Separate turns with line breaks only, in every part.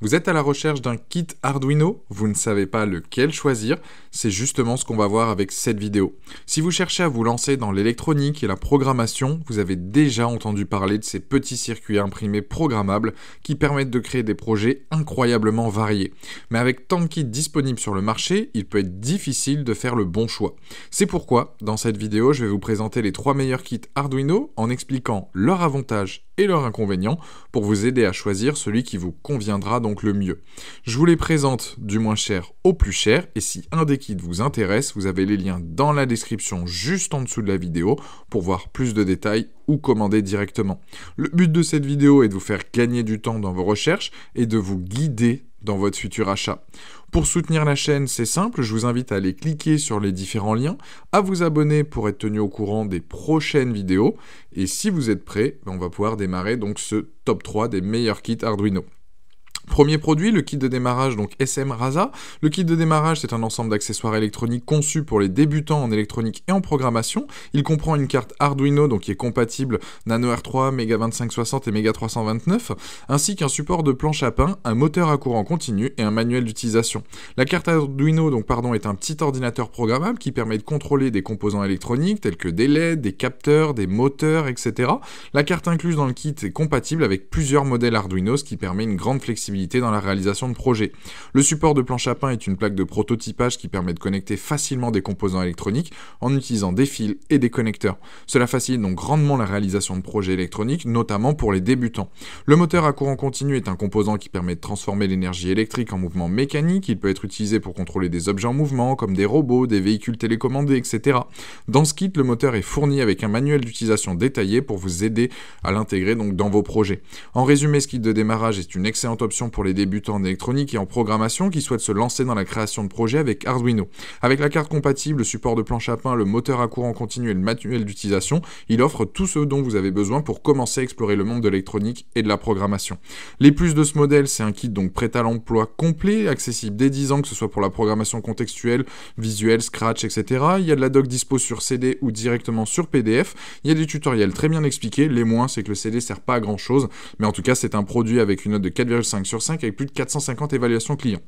Vous êtes à la recherche d'un kit Arduino? Vous ne savez pas lequel choisir? C'est justement ce qu'on va voir avec cette vidéo. Si vous cherchez à vous lancer dans l'électronique et la programmation, vous avez déjà entendu parler de ces petits circuits imprimés programmables qui permettent de créer des projets incroyablement variés. Mais avec tant de kits disponibles sur le marché, il peut être difficile de faire le bon choix. C'est pourquoi, dans cette vidéo, je vais vous présenter les 3 meilleurs kits Arduino en expliquant leurs avantages et leurs inconvénients pour vous aider à choisir celui qui vous conviendra donc le mieux. Je vous les présente du moins cher au plus cher, et si un des kits vous intéresse, vous avez les liens dans la description juste en dessous de la vidéo pour voir plus de détails ou commander directement. Le but de cette vidéo est de vous faire gagner du temps dans vos recherches et de vous guider dans votre futur achat. Pour soutenir la chaîne, c'est simple, je vous invite à aller cliquer sur les différents liens, à vous abonner pour être tenu au courant des prochaines vidéos, et si vous êtes prêts, on va pouvoir démarrer donc ce top 3 des meilleurs kits Arduino. Premier produit, le kit de démarrage, donc SM Rasa. Le kit de démarrage, c'est un ensemble d'accessoires électroniques conçus pour les débutants en électronique et en programmation. Il comprend une carte Arduino, donc qui est compatible Nano R3, Mega 2560 et Mega 329, ainsi qu'un support de planche à pain, un moteur à courant continu et un manuel d'utilisation. La carte Arduino, est un petit ordinateur programmable qui permet de contrôler des composants électroniques tels que des LED, des capteurs, des moteurs, etc. La carte incluse dans le kit est compatible avec plusieurs modèles Arduino, ce qui permet une grande flexibilité dans la réalisation de projets. Le support de planche à pain est une plaque de prototypage qui permet de connecter facilement des composants électroniques en utilisant des fils et des connecteurs. Cela facilite donc grandement la réalisation de projets électroniques, notamment pour les débutants. Le moteur à courant continu est un composant qui permet de transformer l'énergie électrique en mouvement mécanique. Il peut être utilisé pour contrôler des objets en mouvement, comme des robots, des véhicules télécommandés, etc. Dans ce kit, le moteur est fourni avec un manuel d'utilisation détaillé pour vous aider à l'intégrer donc dans vos projets. En résumé, ce kit de démarrage est une excellente option pour les débutants en électronique et en programmation qui souhaitent se lancer dans la création de projets avec Arduino. Avec la carte compatible, le support de planche à pain, le moteur à courant continu et le manuel d'utilisation, il offre tout ce dont vous avez besoin pour commencer à explorer le monde de l'électronique et de la programmation. Les plus de ce modèle, c'est un kit donc prêt à l'emploi complet, accessible dès 10 ans, que ce soit pour la programmation contextuelle, visuelle, Scratch, etc. Il y a de la doc dispo sur CD ou directement sur PDF. Il y a des tutoriels très bien expliqués. Les moins, c'est que le CD sert pas à grand chose, mais en tout cas, c'est un produit avec une note de 4,5 sur 5 avec plus de 450 évaluations clients.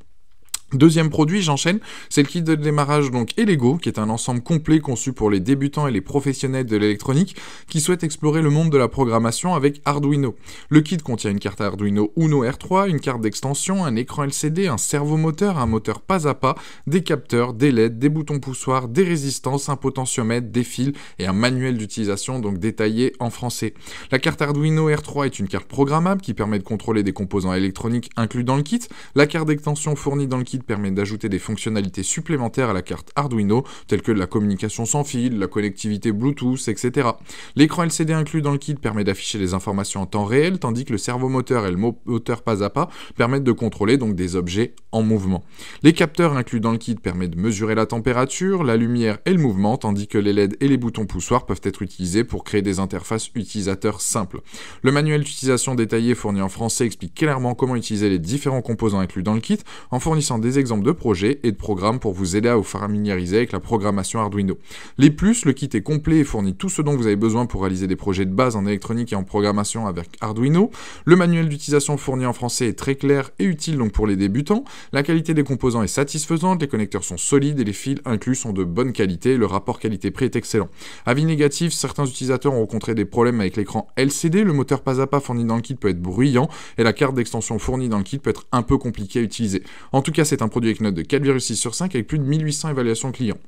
Deuxième produit, j'enchaîne, c'est le kit de démarrage donc Elego, qui est un ensemble complet conçu pour les débutants et les professionnels de l'électronique qui souhaitent explorer le monde de la programmation avec Arduino. Le kit contient une carte Arduino Uno R3, une carte d'extension, un écran LCD, un servomoteur, un moteur pas à pas, des capteurs, des LED, des boutons poussoirs, des résistances, un potentiomètre, des fils et un manuel d'utilisation donc détaillé en français. La carte Arduino R3 est une carte programmable qui permet de contrôler des composants électroniques inclus dans le kit. La carte d'extension fournie dans le kit permet d'ajouter des fonctionnalités supplémentaires à la carte Arduino, telles que la communication sans fil, la connectivité Bluetooth, etc. L'écran LCD inclus dans le kit permet d'afficher les informations en temps réel, tandis que le servomoteur et le moteur pas à pas permettent de contrôler donc des objets en mouvement. Les capteurs inclus dans le kit permettent de mesurer la température, la lumière et le mouvement, tandis que les LED et les boutons poussoirs peuvent être utilisés pour créer des interfaces utilisateurs simples. Le manuel d'utilisation détaillé fourni en français explique clairement comment utiliser les différents composants inclus dans le kit, en fournissant des exemples de projets et de programmes pour vous aider à vous familiariser avec la programmation Arduino. Les plus, le kit est complet et fournit tout ce dont vous avez besoin pour réaliser des projets de base en électronique et en programmation avec Arduino. Le manuel d'utilisation fourni en français est très clair et utile donc pour les débutants. La qualité des composants est satisfaisante, les connecteurs sont solides et les fils inclus sont de bonne qualité. Le rapport qualité-prix est excellent. Avis négatif, certains utilisateurs ont rencontré des problèmes avec l'écran LCD, le moteur pas à pas fourni dans le kit peut être bruyant et la carte d'extension fournie dans le kit peut être un peu compliquée à utiliser. En tout cas, c'est un produit avec une note de 4,6 sur 5 avec plus de 1800 évaluations clients.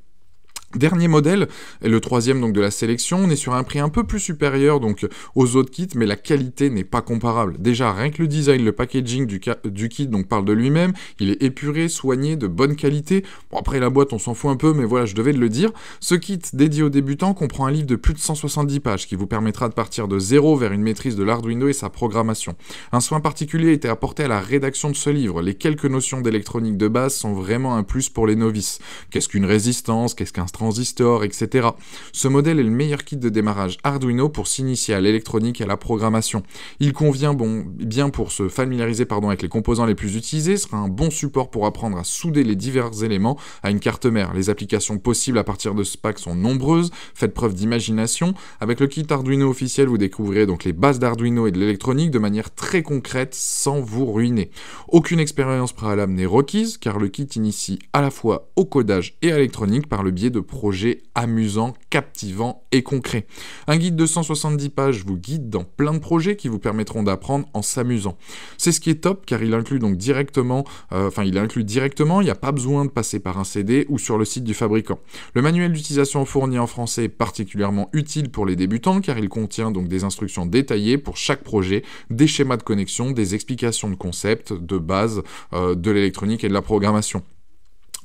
Dernier modèle, et le troisième donc de la sélection, on est sur un prix un peu plus supérieur donc aux autres kits, mais la qualité n'est pas comparable. Déjà, rien que le design, le packaging du kit donc parle de lui-même, il est épuré, soigné, de bonne qualité. Bon, après la boîte, on s'en fout un peu, mais voilà, je devais le dire. Ce kit dédié aux débutants comprend un livre de plus de 170 pages qui vous permettra de partir de zéro vers une maîtrise de l'Arduino et sa programmation. Un soin particulier a été apporté à la rédaction de ce livre. Les quelques notions d'électronique de base sont vraiment un plus pour les novices. Qu'est-ce qu'une résistance? Qu'est-ce qu'un transistors, etc. Ce modèle est le meilleur kit de démarrage Arduino pour s'initier à l'électronique et à la programmation. Il convient bien pour se familiariser avec les composants les plus utilisés, sera un bon support pour apprendre à souder les divers éléments à une carte mère. Les applications possibles à partir de ce pack sont nombreuses, faites preuve d'imagination. Avec le kit Arduino officiel, vous découvrirez donc les bases d'Arduino et de l'électronique de manière très concrète sans vous ruiner. Aucune expérience préalable n'est requise car le kit initie à la fois au codage et à l'électronique par le biais de projets amusants, captivants et concrets. Un guide de 170 pages vous guide dans plein de projets qui vous permettront d'apprendre en s'amusant. C'est ce qui est top car il inclut donc directement, il n'y a pas besoin de passer par un CD ou sur le site du fabricant. Le manuel d'utilisation fourni en français est particulièrement utile pour les débutants car il contient donc des instructions détaillées pour chaque projet, des schémas de connexion, des explications de concepts, de base de l'électronique et de la programmation.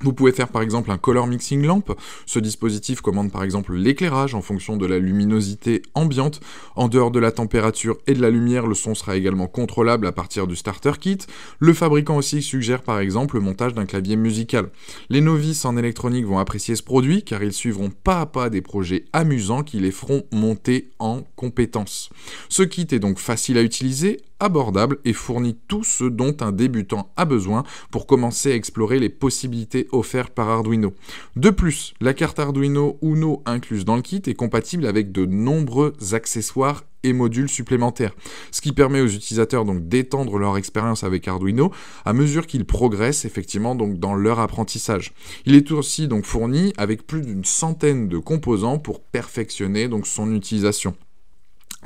Vous pouvez faire par exemple un color mixing lamp. Ce dispositif commande par exemple l'éclairage en fonction de la luminosité ambiante. En dehors de la température et de la lumière, le son sera également contrôlable à partir du starter kit. Le fabricant aussi suggère par exemple le montage d'un clavier musical. Les novices en électronique vont apprécier ce produit car ils suivront pas à pas des projets amusants qui les feront monter en compétences. Ce kit est donc facile à utiliser, abordable et fournit tout ce dont un débutant a besoin pour commencer à explorer les possibilités offertes par Arduino. De plus, la carte Arduino Uno incluse dans le kit est compatible avec de nombreux accessoires et modules supplémentaires, ce qui permet aux utilisateurs donc d'étendre leur expérience avec Arduino à mesure qu'ils progressent effectivement donc dans leur apprentissage. Il est aussi donc fourni avec plus d'une centaine de composants pour perfectionner donc son utilisation.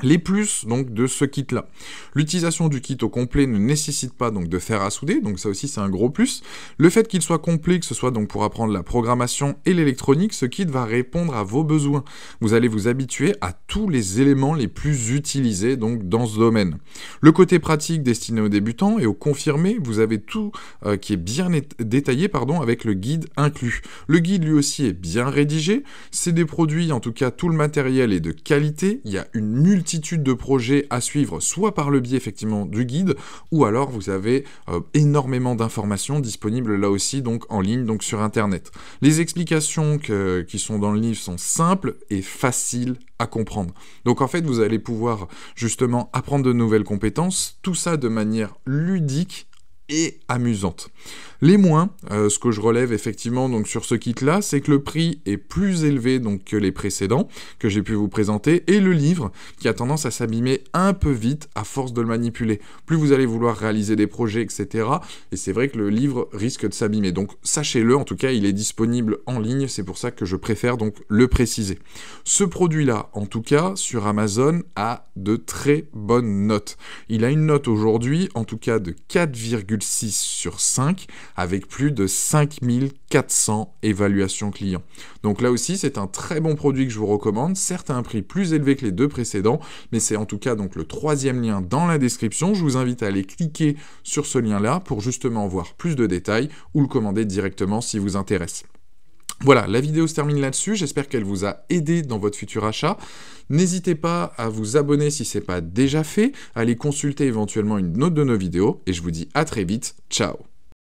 Les plus donc de ce kit là. L'utilisation du kit au complet ne nécessite pas donc de fer à souder, donc ça aussi c'est un gros plus. Le fait qu'il soit complet, que ce soit donc pour apprendre la programmation et l'électronique, ce kit va répondre à vos besoins. Vous allez vous habituer à tous les éléments les plus utilisés donc dans ce domaine. Le côté pratique destiné aux débutants et aux confirmés, vous avez tout qui est bien détaillé avec le guide inclus. Le guide lui aussi est bien rédigé, c'est des produits, en tout cas tout le matériel est de qualité, il y a une multitude de projets à suivre, soit par le biais effectivement du guide, ou alors vous avez énormément d'informations disponibles là aussi donc en ligne, donc sur internet. Les explications qui sont dans le livre sont simples et faciles à comprendre. Donc en fait vous allez pouvoir justement apprendre de nouvelles compétences, tout ça de manière ludique et amusante. Les moins, ce que je relève effectivement donc sur ce kit-là, c'est que le prix est plus élevé donc que les précédents que j'ai pu vous présenter, et le livre qui a tendance à s'abîmer un peu vite à force de le manipuler. Plus vous allez vouloir réaliser des projets, etc. Et c'est vrai que le livre risque de s'abîmer. Donc sachez-le, en tout cas, il est disponible en ligne, c'est pour ça que je préfère donc le préciser. Ce produit-là, en tout cas, sur Amazon, a de très bonnes notes. Il a une note aujourd'hui, en tout cas de 4,6 sur 5, avec plus de 5400 évaluations clients. Donc là aussi, c'est un très bon produit que je vous recommande, certes à un prix plus élevé que les deux précédents, mais c'est en tout cas donc le troisième lien dans la description. Je vous invite à aller cliquer sur ce lien-là pour justement voir plus de détails ou le commander directement si vous intéresse. Voilà, la vidéo se termine là-dessus, j'espère qu'elle vous a aidé dans votre futur achat. N'hésitez pas à vous abonner si ce n'est pas déjà fait, à aller consulter éventuellement une autre de nos vidéos, et je vous dis à très vite, ciao.